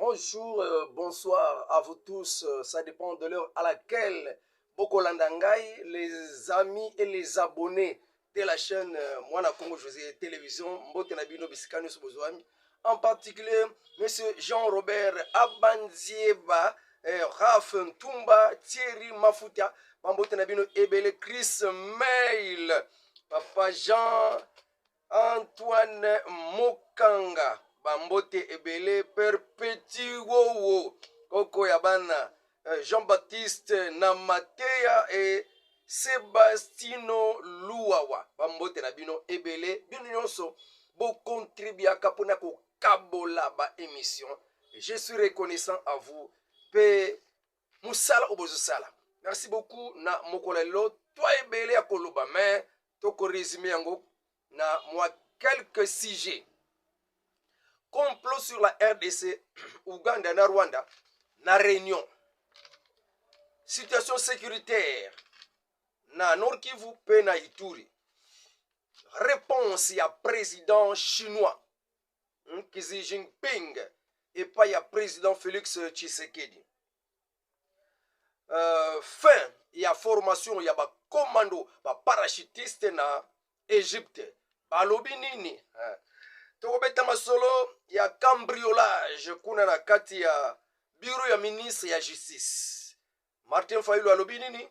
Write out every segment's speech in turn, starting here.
Bonjour, bonsoir à vous tous. Ça dépend de l'heure à laquelle Bokolandangai, les amis et les abonnés de la chaîne Mwana Congo José Télévision, Mbotenabino Bisikano Subozwami, en particulier Monsieur Jean-Robert Abandieba, Raph Ntumba, Thierry Mafuta, Mbotenabino Ebele, Chris Mail, Papa Jean-Antoine Mokanga, Bambote Ebele, Perpétue Wowo, Koko Yabana, Jean-Baptiste Namatea et Sebastino Luawa, Bambote Nabino Ebele, Bino Nyonso, Bo contribuer à Kaponako Kabola ba émission. Je suis reconnaissant à vous, Pe Moussala Obozosala. Merci beaucoup, na Mokolelo, toi Ebele à Koloba, mais Toko résumé yango, na moi quelques sujets. Complot sur la RDC, Ouganda na Rwanda, na Réunion. Situation sécuritaire, na Nord Kivu pe na Ituri. Réponse à président chinois, Xi Jinping, et pas à président Félix Tshisekedi. Fin, il y a formation, il y a ba commando, ba parachutiste na Égypte. Balobi nini? Tokobeta masolo ya cambriolage kuna na kati ya bureau ya ministre ya justice. Martin Fayulu alobi nini?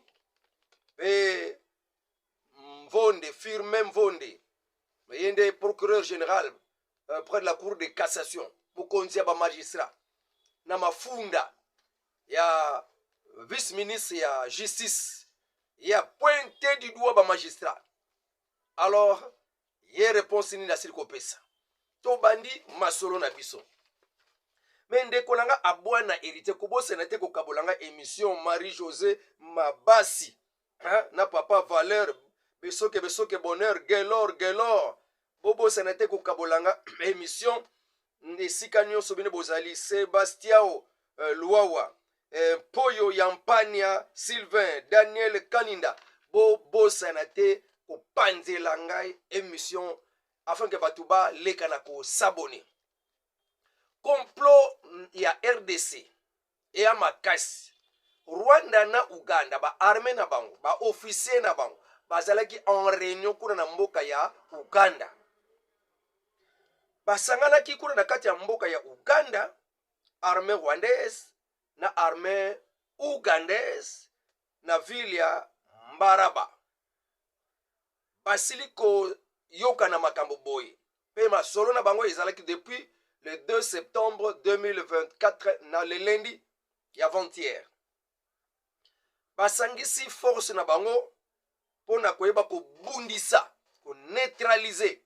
Pe Mvonde, Firmin Mvonde, yende procureur général près de la cour de cassation, Mukonzi ba magistrat. Na mafunda ya vice-ministre ya justice, ya pointé du doigt ba magistrat. Alors, yé réponse ni na silkopesa. Tobandi masolo na biso. Mais ndeko nanga abwana hérité kobosa na te ko kabolanga émission Marie-José Mabasi. Na papa Valeur besoke bonheur Gelor. Bobo senate ko kabolanga émission nesika nyonso bine bozali Sebastiao Luawa, Poyo Yampania Sylvain Daniel Kaninda. Bobo senate ko panzela ngai émission afin que Batouba lekana ko s'abonner. Complot ya RDC et ya makasi. Rwanda na Uganda ba armée na bango, ba officier na bango, bazalaki en réunion kuna na mboka ya Uganda. Basanganaki kuna na kati ya mboka ya Uganda, armée rwandaise na armée ugandaise na ville ya Mbaraba. Basiliko yoka na makambo boye. Pe masolo na bango ezalaki depuis le 2 septembre 2024 na le lundi ya avant-hier. Basangisi force na bango pona koyeba ko bundisa, ko neutraliser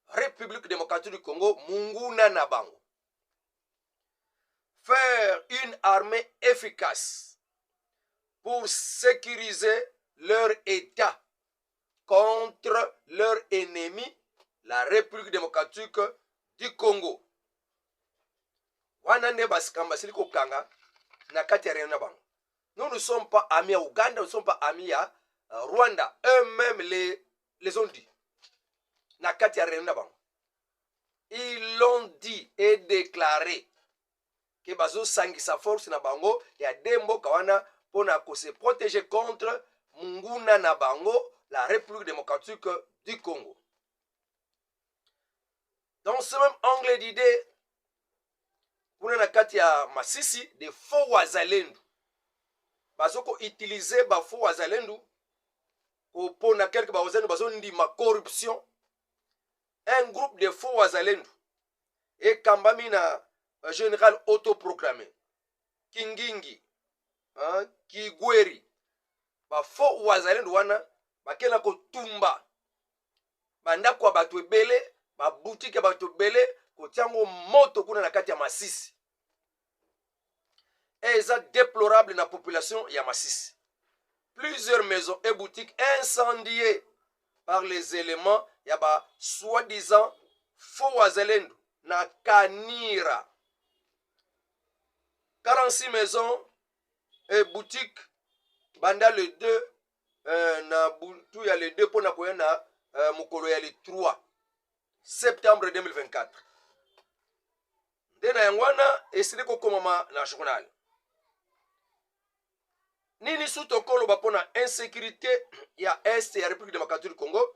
République démocratique du Congo munguna na bango. Faire une armée efficace pour sécuriser leur état contre leur ennemi, la République démocratique du Congo. Wanande basikamba siliko kanga na kati ya na bango. Nous ne sommes pas amis à Ouganda, nous ne sommes pas amis à Rwanda. Eux-mêmes les ont dit. Na kati ya na bango. Ils l'ont dit et déclaré que bazo sangisa force na bango ya dembo kawana pona ko se protéger contre munguna na bango, la République démocratique du Congo. Dans ce même angle d'idée, kuna na kati ya Masisi de faux wazalendu. Bazoko utiliser ba faux wazalendu pour na quelque bazalendu bazo ndima corruption. Un groupe de faux wazalendu et kambami na général autoproclamé Kingingi, Kigweri, ba faux wazalendu wana bakela ko tumba banda kwa batu ebele, ba boutique batu ebele ko tiango moto kuna na kati ya Masisi. Et ça déplorable na population ya Masisi. Plusieurs maisons et boutiques incendiées par les éléments yaba soi-disant faux wazalendu na Kanira. 46 maisons et boutiques banda le 2 na buntu ya le 2 pona koya na mukolo ya le 3 septembre 2024. ndena yangwana esili kokoma na journal nini su tokoloba mpona insécurité ya este ya République démocratique du Congo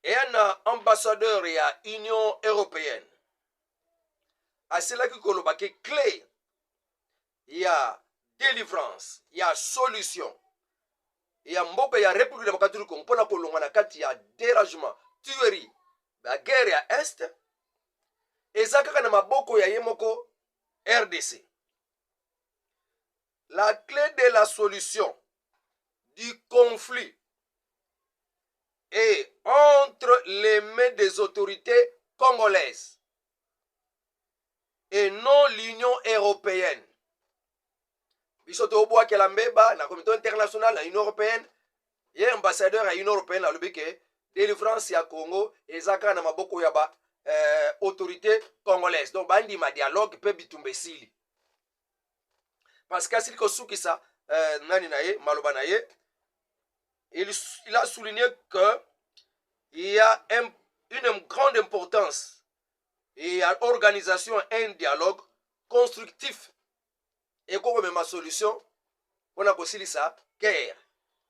eya na ambassadeur ya Union européenne asilaki koloba ke clé ya délivrance ya solution ya mboka ya République démocratique du Congo mpona kolonga na kati ya dérangement tuerie ba guerre ya este eza kaka na maboko ya ye moko RDC. La clé de la solution du conflit est entre les mains des autorités congolaises et non l'Union européenne. Bisoto Oboa Kelambeba, la communauté internationale, la Union européenne, il y a un ambassadeur à l'Union européenne à l'Ubike, délivrance ya Congo, et Zaka na maboko yaba autorité congolaise. Donc, bandi ma dialogue peut bitumbesili. Parce que si Kosuki sa nani naye, maloba naye, il a souligné que il y a une grande importance et à l'organisation un dialogue constructif et comme ma solution on a possible ça guerre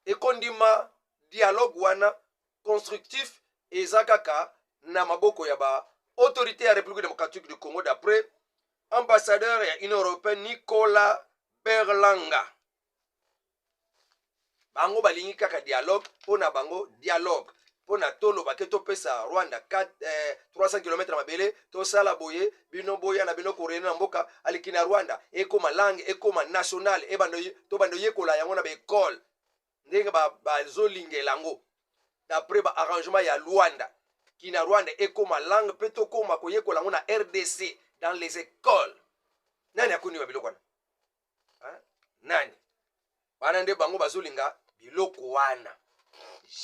et kondima dialogue wana constructif et zakaka na maboko ya ba autorité ya République démocratique du Congo d'après ambassadeur ya Union européenne Nicolas Berlanga. Bango balingi kaka dialogue pona bango dialogue pona tolo baketo pesa Rwanda 300 km mabele to sala boye bino boya na bino korena mboka alikina Rwanda ekoma langue ekoma national e bando to bando yekola yango na be école ndenge ba zolingela ngo d'après ba arrangement ya Rwanda kina Rwanda ekoma langue peto koma ko yekola ngo na RDC dans les écoles. Nani akuni ba biloko wana? Nani wana nde bango bazolinga biloko wana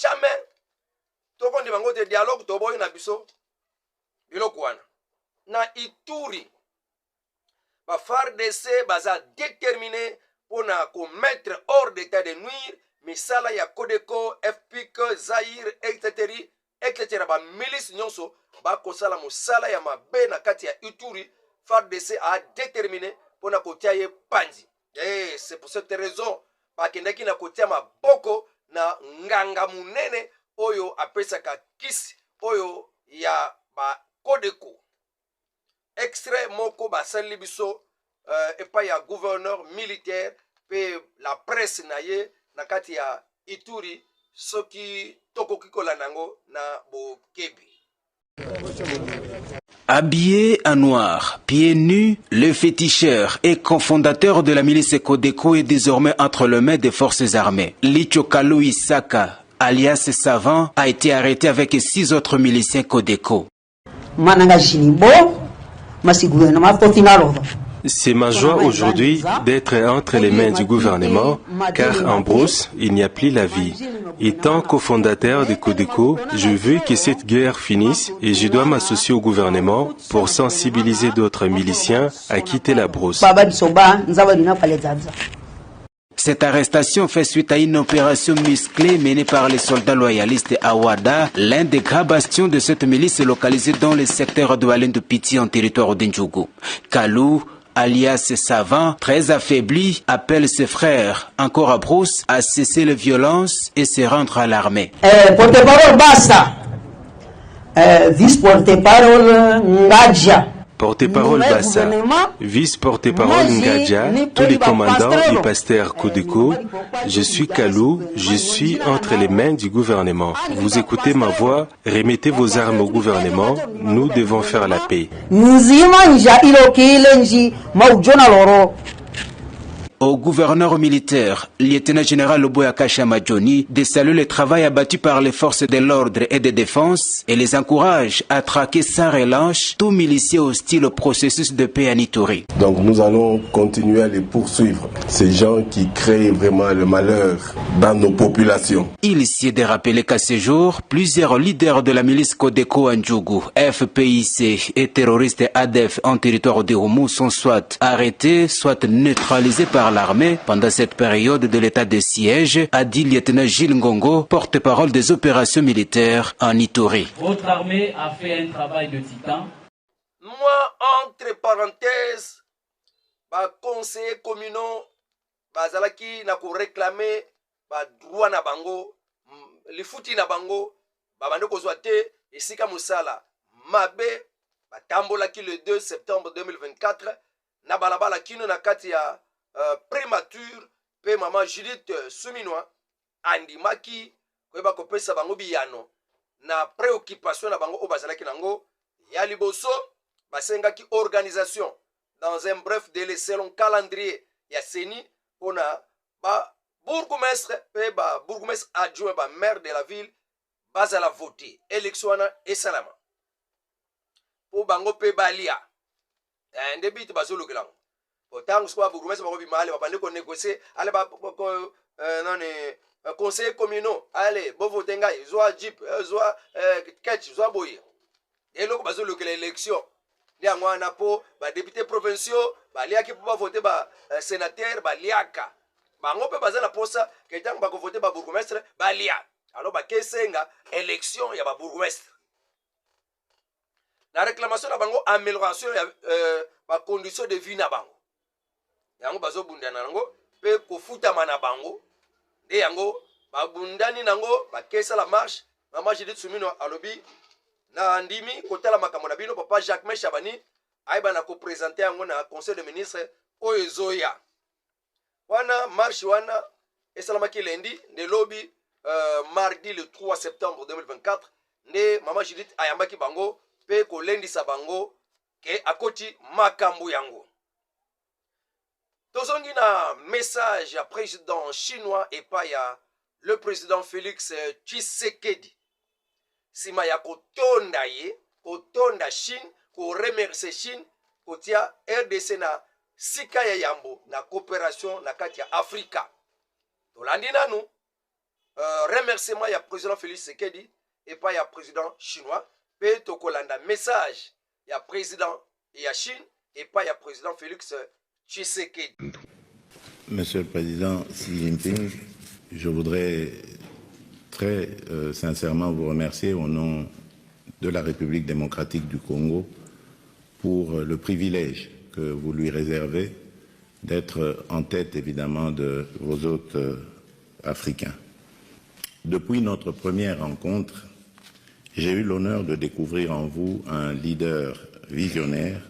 jamais tokondi bango te dialogue toboyi na biso biloko wana na Ituri ba FARDC baza déterminé pona ko mettre hors d'état de nuire misala ya Codeco FPIC Zaire etc. ba milice nyonso ba kosala mosala ya mabe na kati ya Ituri. FARDC a déterminé pona kotia ye panzi. Et c'est pour cette raison bakendaki na kotia maboko na nganga munene oyo apesaka kisi oyo ya ba Codeco. Extrait moko basali biso epa ya gouverneur militaire pe la presse na ye na kati ya Ituri soki tokoki kolanda nango na bokebi. Habillé en noir, pieds nus, le féticheur et cofondateur de la milice Codeco est désormais entre les mains des forces armées. Licho Kalou Isaka, alias Savant, a été arrêté avec 6 autres miliciens Codeco. C'est ma joie aujourd'hui d'être entre les mains du gouvernement, car en brousse, il n'y a plus la vie. Étant cofondateur de Codeco, je veux que cette guerre finisse et je dois m'associer au gouvernement pour sensibiliser d'autres miliciens à quitter la brousse. Cette arrestation fait suite à une opération musclée menée par les soldats loyalistes à Ouada, l'un des grands bastions de cette milice localisée dans le secteur de Wallen de Piti en territoire d'Indjougou. Kalou, alias Savant, très affaibli, appelle ses frères, encore à brousse, à cesser les violences et se rendre à l'armée. Porte-parole Bassa, vice-porte-parole Ngadja. Porte-parole Bassa, vice-porte-parole Ngadja, tous les commandants et pasteurs Codeco, je suis Kalou, je suis entre les mains du gouvernement. Vous écoutez ma voix, remettez vos armes au gouvernement, nous devons faire la paix. Au gouverneur militaire, lieutenant-général Loboya Kachama Johnny, de saluer le travail abattu par les forces de l'ordre et de défense et les encourage à traquer sans relâche tout milicier hostile au processus de paix à Ituri. Donc nous allons continuer à les poursuivre, ces gens qui créent vraiment le malheur dans nos populations. Il s'y est de rappeler qu'à ce jour, plusieurs leaders de la milice Codeco Ndjougou, FPIC et terroristes ADF en territoire de Houmou sont soit arrêtés, soit neutralisés par l'armée pendant cette période de l'état de siège, a dit lieutenant Gilles Ngongo, porte-parole des opérations militaires en Ituri. Votre armée a fait un travail de titan. moi entre parenthèses conseiller communaux bazalaki na ko réclamer droit na bango lifuti na bango bande kozwa te esika musala mabe batambolaki le 2 septembre 2024 na balabala kino na kati ya prémature pe mama Judith Suminwa andimaki koyeba kopesa bango biyano na préoccupation na bango o bazalaki nango ya liboso basengaki organisation dans un bref délai selon calendrier ya seni pona ba bourgmestre pe ba bourgmestre adjoint ba maire de la ville bazala voter élection wana esalama po bango pe balia ndebiti bazolukelango otango siko ba bourgmestre bako bimale babande ko négocier ale ba nani conseil communaux ale bo voter ngai zwa jeep zwa catch zwa boye eloko bazolukela élection yango wana po ba député provinciaux baliaki po ba voter ba sénateur baliaka bango pe bazala posa ketango bako voter ba bourgmestre balia alors bakesenga élection ya ba bourgmestre na réclamation na bango amélioration ya ba condition de vie na bango yango bazobundana nango pe kofutama na bango nde yango babundani nango bakesa la marche mama Judith Suminwa alobi na ndimi kotala makambo na bino papa Jacques Chabani aiba na ko présenter yango na conseil de ministre oyo ezoya wana marche wana esalamaki lundi de lobby mardi le 3 septembre 2024 nde mama Judith ayambaki bango pe kolendisa bango ke akoti makambo yango tozongi na message ya président chinois epa ya le président Félix Tshisekedi sima ya kotonda ye kotonda Chine ko remercier Chine kotia RDC na sika ya yambo na coopération na kati ya Afrika tolandi nanu remerciement ya président Félix Tshisekedi epa ya président chinois pe tokolanda message ya président ya Chine epa ya président Félix Tshisekedi. Monsieur le Président Xi Jinping, je voudrais très sincèrement vous remercier au nom de la République démocratique du Congo pour le privilège que vous lui réservez d'être en tête évidemment de vos hôtes africains. Depuis notre première rencontre, j'ai eu l'honneur de découvrir en vous un leader visionnaire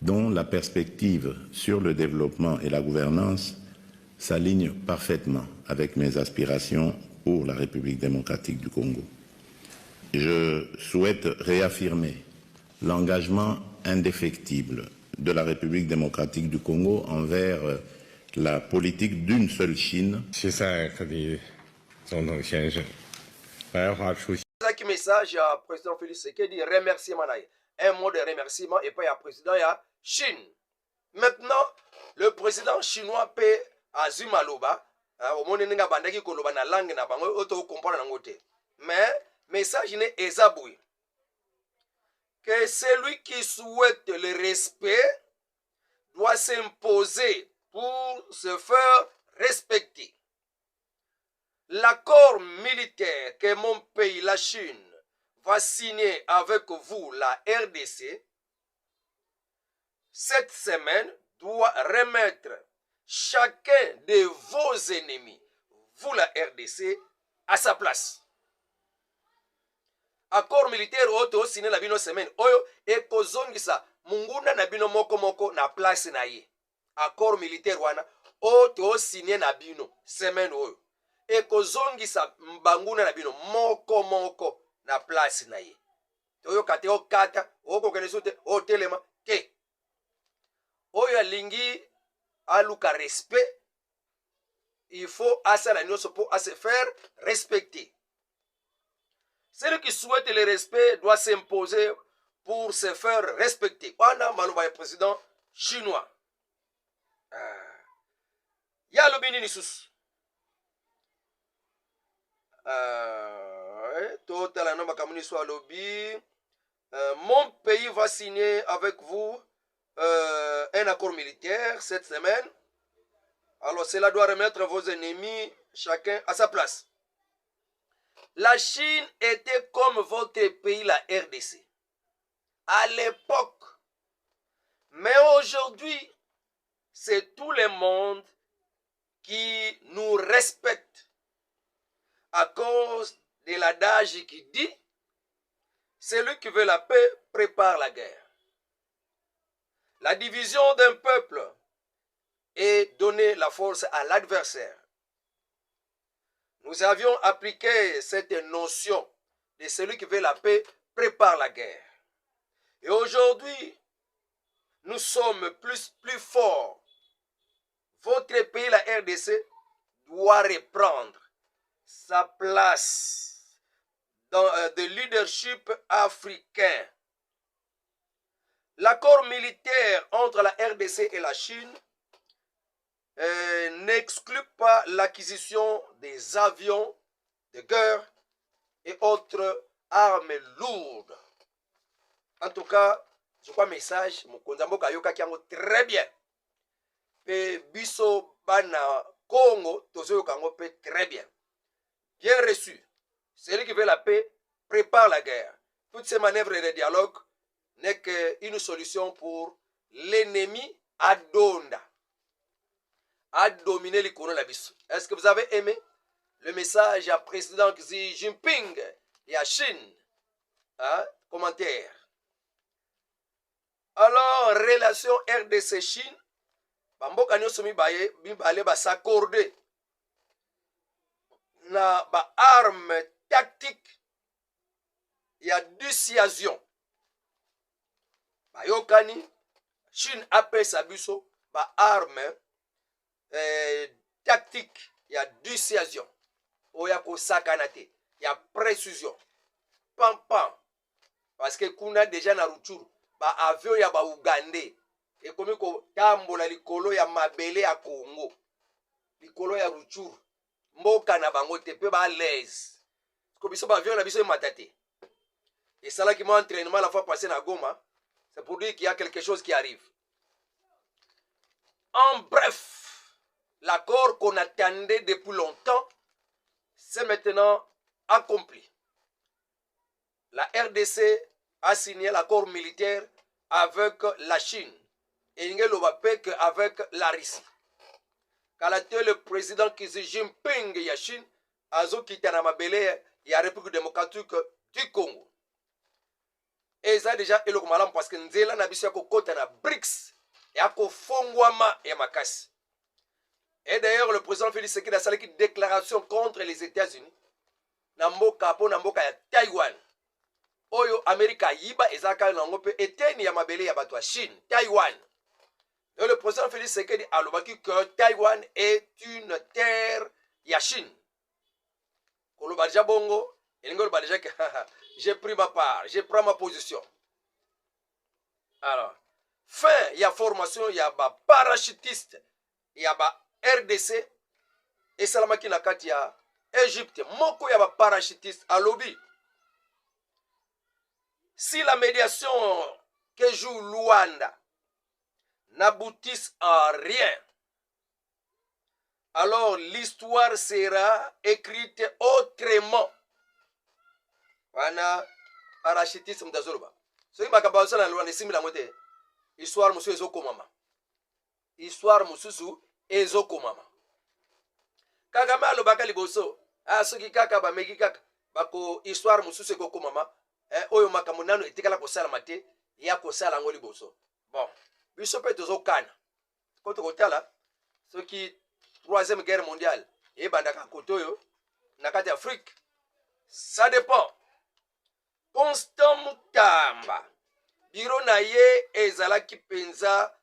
dont la perspective sur le développement et la gouvernance s'aligne parfaitement avec mes aspirations pour la République démocratique du Congo. Je souhaite réaffirmer l'engagement indéfectible de la République démocratique du Congo envers la politique d'une seule Chine. Message à président Félix Tshisekedi, remerciement. Un mot de remerciement et pas à président ya Chine. Maintenant, le président chinois paie Azuma Loba, au monde n'enga bandaki koloba na langue na bango auto comprendre na ngote. Mais message n'est ezaboui que celui qui souhaite le respect doit s'imposer pour se faire respecter. L'accord militaire que mon pays, la Chine, va signer avec vous, la RDC, cette semaine doit remettre chacun de vos ennemis, vous la RDC, à sa place. Accord militaire oto signé la bino semaine oyo ekozongisa munguna na bino moko moko na place na ye. Accord militaire wana oto signé na bino semaine oyo ekozongisa mbanguna na bino moko moko na place na ye. Toyo kate okata oko kenesote otelema ke oyo alingi aluka respect, il faut asala nyoso pour se faire respecter. Celui qui souhaite le respect doit s'imposer pour se faire respecter. Wana maloba ya président chinois. Ya lobini ni sus. Total no makamuni so lobby. Mon pays va signer avec vous un accord militaire cette semaine. Alors cela doit remettre vos ennemis chacun à sa place. La Chine était comme votre pays, la RDC. à l'époque. Mais aujourd'hui, c'est tout le monde qui nous respecte à cause de l'adage qui dit celui qui veut la paix prépare la guerre. La division d'un peuple est donner la force à l'adversaire. Nous avions appliqué cette notion de celui qui veut la paix prépare la guerre. Et aujourd'hui, nous sommes plus forts. Votre pays, la RDC, doit reprendre sa place dans le leadership africain. L'accord militaire entre la RDC et la Chine n'exclut pas l'acquisition des avions de guerre et autres armes lourdes. En tout cas, je crois message, Mokonzamboka yoka kiango très bien. Pe biso bana Congo, tozo yokango pe très bien. Bien reçu. Celui qui veut la paix prépare la guerre. Toutes ces manœuvres de dialogue n'est qu'une solution pour l'ennemi Adonda. À dominer l'économie la biso. Est-ce que vous avez aimé le message à président Xi Jinping et à Chine? Hein? Commentaire. Alors, relation RDC-Chine, Bamboka nyoso mibale ba s'accorder na ba arme tactique ya dissuasion. Bayokani, Chine apesa biso ba arme tactique ya dissuasion. Oya ko sakanate, ya précision. Pam pam. Parce que kuna déjà na Rutshuru ba avion ya ba Ugandais et comme ko tambola likolo ya mabele ya Congo likolo ya Rutshuru mboka na bango te pe ba l'aise ko biso ba avion na biso matate et ça là qui m'a entraînement la fois passée na Goma, c'est pour dire qu'il y a quelque chose qui arrive. En bref, l'accord qu'on attendait depuis longtemps c'est maintenant accompli. La RDC a signé l'accord militaire avec la Chine et il n'y avec la Russie. Quand le président Xi Jinping de la Chine a quitté la République démocratique du Congo. Et ça déjà est le malam parce que nous avons côté na BRICS et à Fongwama et Makassi. Et d'ailleurs le président Félix Tshisekedi a fait une déclaration contre les États-Unis. Namboka po namboka ya Taïwan. Oyo Amerika yiba ezaka nango pe eteni ya mabele ya bato ya Chine, Taïwan. Et le président Félix Tshisekedi a lobaki que Taïwan est une terre ya Chine. Koloba déjà bongo, elingo loba déjà que j'ai pris ma part, j'ai pris ma position. Alors, fin ya formation ya ba parachutiste ya ba RDC et salamaki na kati ya Égypte, moko ya ba parachutiste à lobby. Si la médiation que joue Luanda n'aboutisse en rien, alors l'histoire sera écrite autrement. Wana parachutiste mdazoloba. Ce qui m'a capable na Luanda simi la moté. Histoire musu ezokomama. Histoire mususu ezokomama. Kagame alobaka liboso. Ah soki kaka ba meki kaka. Bako histoire mususu ekokomama. Oyo makambo nano etikala kosala mate ya kosala ngoli boso. Bon, biso pe tozokana. Koto kotala soki 3e guerre mondiale e bandaka kotoyo na kati Afrique. Ça dépend. Constant Mutamba biro na ye ezalaki penza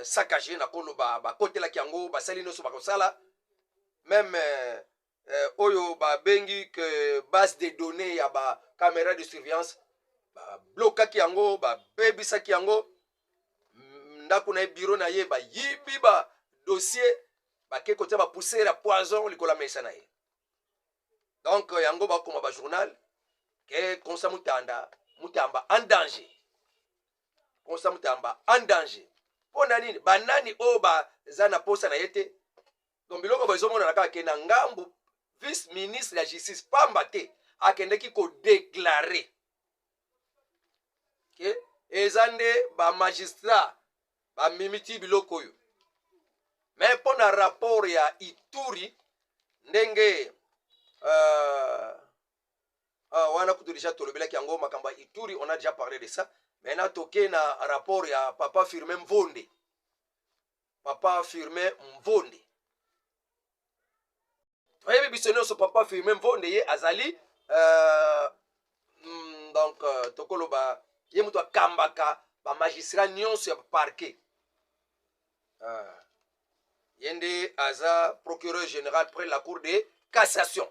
saccagé na koloba ba kotela kiango basali noso bakosala même oyo ba bengi que base de données ya ba caméra de surveillance ba bloka kiango ba bebisa kiango ndako na bureau na ye ba yibi ba dossier ba ke kote ba pousser la poison likola mesa na ye. Donc yango ba koma ba journal que Konsa Mutamba en danger. Konsa Mutamba en danger. Pona nini banani o ba zana posa na yete. Donc biloko ba zomona naka ke na ngambu vice-ministre de la justice Pambate akende ki ko déclarer ke eza nde bamagistrat bamimiti biloko oyo. Me mpo na rapport ya Ituri ndenge wana kutu déjà tolobelaki yango makambo ya Ituri, on a déjà parlé de ça. Maintenant toke na rapport ya Papa Firmin Mvonde. Papa Firmin Mvonde. Toyebi biso nyonso Papa Firmin Mvonde ye azali donc tokoloba ye mutu akambaka bamagistrat nyonso ya parquet. Yende aza procureur général près la cour de cassation.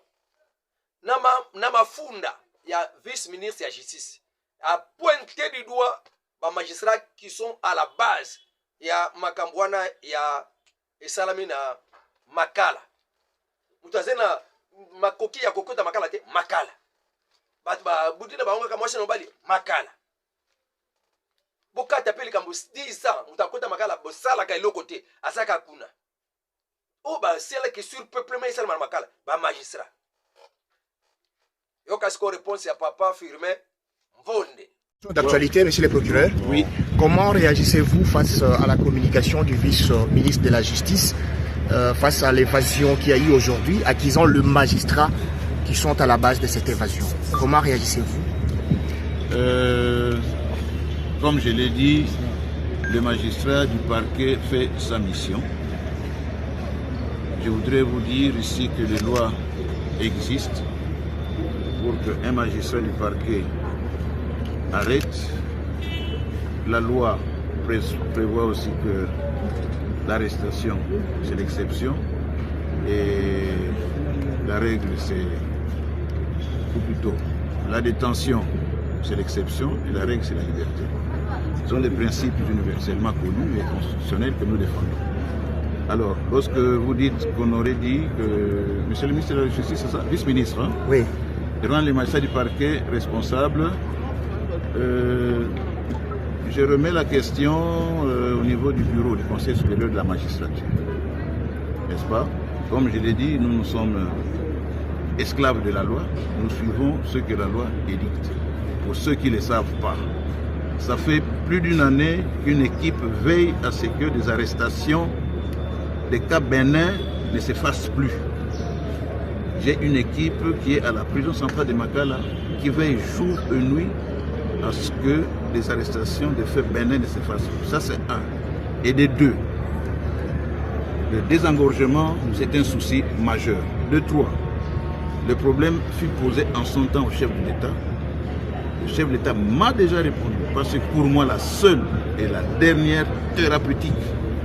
Nama funda ya vice-ministre ya justice a pointé du doigt ba magistrats qui sont à la base ya makambwana ya esalami na makala. Mutazena makoki ya kokota makala te makala. Ba budina ba onga kamwasha no bali makala. Bokata peli kambo 10 ans mutakota makala bosala ka iloko te asaka kuna. O ba sela que sur peuplement esalama makala ba magistrat. Yo kasko réponse à Papa Firmin Mvonde. D'actualité, monsieur le procureur. Oui. Comment réagissez-vous face à la communication du vice-ministre de la Justice face à l'évasion qu'il y a eu aujourd'hui, accusant le magistrat qui sont à la base de cette évasion? Comment réagissez-vous? Comme je l'ai dit, le magistrat du parquet fait sa mission. Je voudrais vous dire ici que les lois existent pour qu'un magistrat du parquet arrête. La loi prévoit aussi que l'arrestation, c'est l'exception, et la règle, c'est, ou plutôt, la détention, c'est l'exception, et la règle, c'est la liberté. Ce sont des principes universellement connus et constitutionnels que nous défendons. Alors, lorsque vous dites qu'on aurait dit que, monsieur le ministre de la Justice, c'est ça, vice-ministre, hein, oui, rendre les magistrats du parquet responsables, je remets la question au niveau du bureau du Conseil supérieur de la magistrature. N'est-ce pas? Comme je l'ai dit, nous sommes esclaves de la loi, nous suivons ce que la loi édicte. Pour ceux qui ne le savent pas, ça fait plus d'une année qu'une équipe veille à ce que des arrestations, des cas bénins ne se fassent plus. J'ai une équipe qui est à la prison centrale de Makala qui veille jour et nuit à ce que les arrestations de faits bénins ne se fassent plus. Ça, c'est un. Et de deux, le désengorgement, c'est un souci majeur. De trois, le problème fut posé en son temps au chef de l'État. Le chef de l'État m'a déjà répondu, parce que pour moi, la seule et la dernière thérapeutique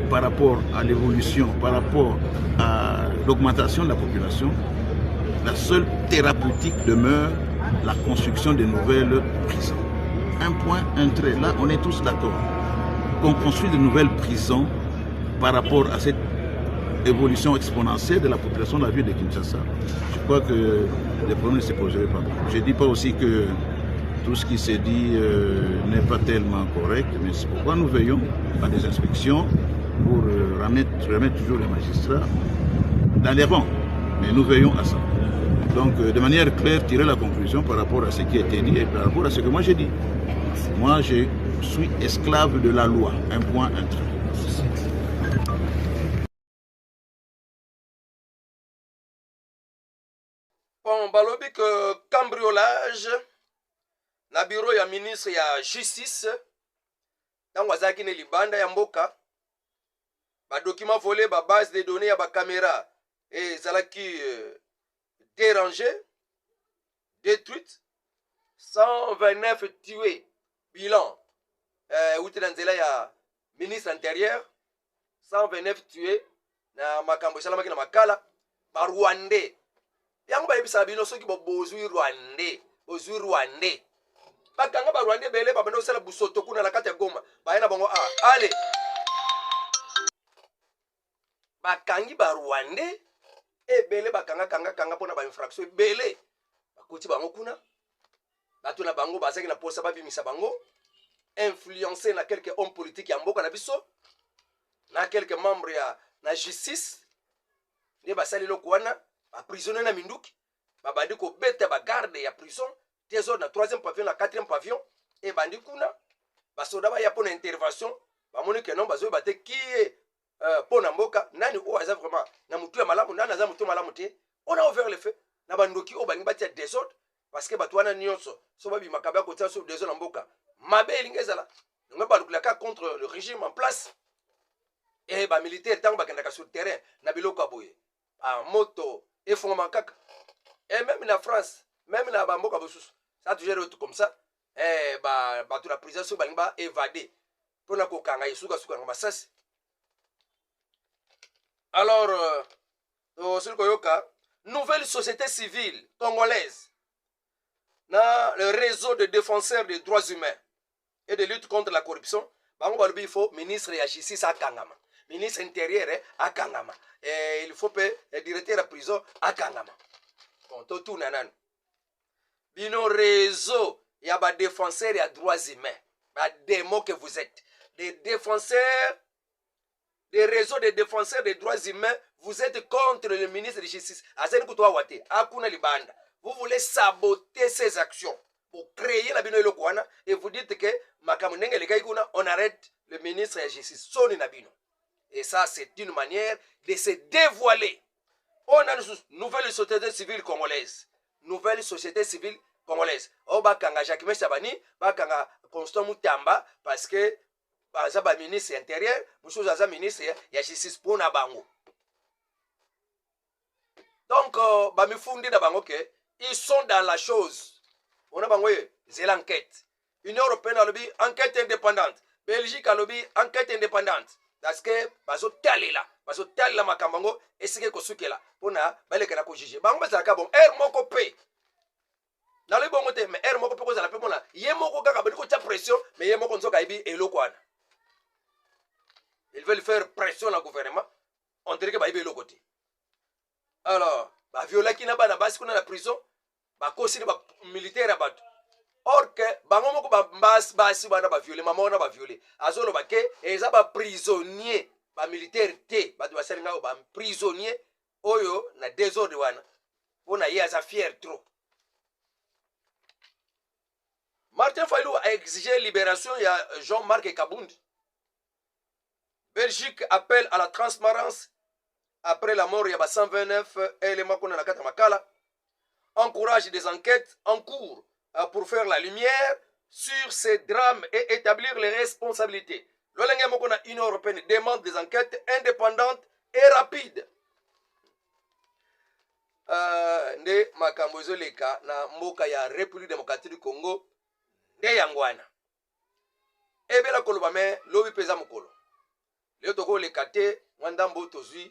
par rapport à l'évolution, par rapport à l'augmentation de la population, la seule thérapeutique demeure la construction de nouvelles prisons. Un point, un trait. Là, on est tous d'accord. Qu'on construit de nouvelles prisons par rapport à cette évolution exponentielle de la population de la ville de Kinshasa. Je crois que les problèmes ne se poseraient pas. Je ne dis pas aussi que tout ce qui s'est dit n'est pas tellement correct, mais c'est pourquoi nous veillons à des inspections pour remettre toujours les magistrats dans les rangs. Mais nous veillons à ça. Donc, de manière claire, tirer la conclusion par rapport à ce qui a été dit et par rapport à ce que moi j'ai dit. Moi, je suis esclave de la loi. Un point, un trait. Bon, balobi que cambriolage na bureau ya ministre ya justice tango azaki ne libanda ya mboka ba document volé ba base de données ya ba caméra et zalaki dérangé, détruite, 129 tués, bilan, outi na nzela ya ministre intérieur, 129 tués, na makambo salamaki na makala, ba Rwandais. Yango ba yebisa bino soki bo bozui Rwandais, bozui Rwandais. Bakanga ba Rwandais bele ba bando sala busoto kuna na kati ya Goma, ba yena bango allez. Bakangi ba Rwandais ebele bakanga pona ba infraction ebele bakoti bango kuna bato na bango bazaki na posa babimisa bango influencer na quelques hommes politiques ya mboka na biso na quelques membres ya na justice nde basali loko wana ba prisonnier na minduki babandi ko beta ba garde ya prison trésor na 3e pavillon na 4e pavillon e bandi kuna basoda baya mpona intervention bamoni ke non bazoyeba te kie mpona mboka nani oyo aza vraiment na mutu ya malamu nani aza mutu malamu te. On a ouvert le feu na bandoki oyo balingi batia désordre parce que bato wana nyonso so babimaka bakotia so désordre na mboka mabe elingi ezala nongo balukulaka contre le régime en place et bamilitaire ntango bakendaka sur terrain na biloko ya boye moto efongama kaka et même na France même na bamboka bosusu ça a toujours été comme ça bato na prison so balingi baévade mpona kokanga esukasukanga masasi. Alors soki koyoka nouvelle société civile congolaise na le réseau de défenseurs des droits humains et de lutte contre la corruption bango balobi il faut ministre ya justice akangama, ministre intérieur akangama, il faut pe directeur ya prison akangama. Bon totuna nanu bino réseau ya ba défenseurs ya droits humains ba démo que vous êtes des défenseurs des réseaux de défenseurs des droits humains, vous êtes contre le ministre de justice. Vous voulez saboter ses actions pour créer la bino kwana et vous dites que on arrête le ministre de la justice. Et ça, c'est une manière de se dévoiler. On a une nouvelle société civile congolaise. Nouvelle société civile congolaise. Oh, bakanga Jacques Sabani, bakanga Constant Moutamba, parce que baza ba ministre intérieur mususu aza ministre ya justice pona bango. Donc bamifundi na bango ke ils sont dans la chose. On a bango c'est l'enquête. Union européenne a lobby enquête indépendante. Belgique a lobby enquête indépendante. Parce que bazo talela makambango esike kosukela pona balekela ko juger. Bango bazaka bon air moko pe. Na le bongo te mais air moko pe ko za la pe mona ye moko kaka ba ko tia pression mais ye moko nzoka ibi elokwana. Ils veulent faire pression au gouvernement. On dirait que baïbe le côté. Alors, bah viola qui n'a pas la base qu'on a la prison, bah cause ba militaire abat. Or que bah mon ko ba bas ba violer, maman ba violer. Azolo ba ke et ça ba prisonnier, ba militaire té, ba doit ser nga ba prisonnier oyo na désordre wana. On a y a fier trop. Martin Fayulu a exigé libération il y a Jean-Marc Kabound. Belgique appelle à la transparence après la mort de 129 éléments qu'on a la carte Makala. Encourage des enquêtes en cours pour faire la lumière sur ces drames et établir les responsabilités. L'Union européenne demande des enquêtes indépendantes et rapides. Nde makambozo leka na mboka ya République démocratique du Congo nde yangwana. Ebela kolobame lobi peza mokolo. Léo Togo le kate, Wandambo Tozui,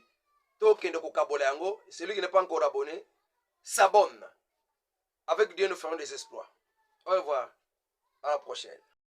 Tokende Kokabola yango, celui qui n'est pas encore abonné, s'abonne. Avec Dieu nous ferons des exploits. Au revoir. À la prochaine.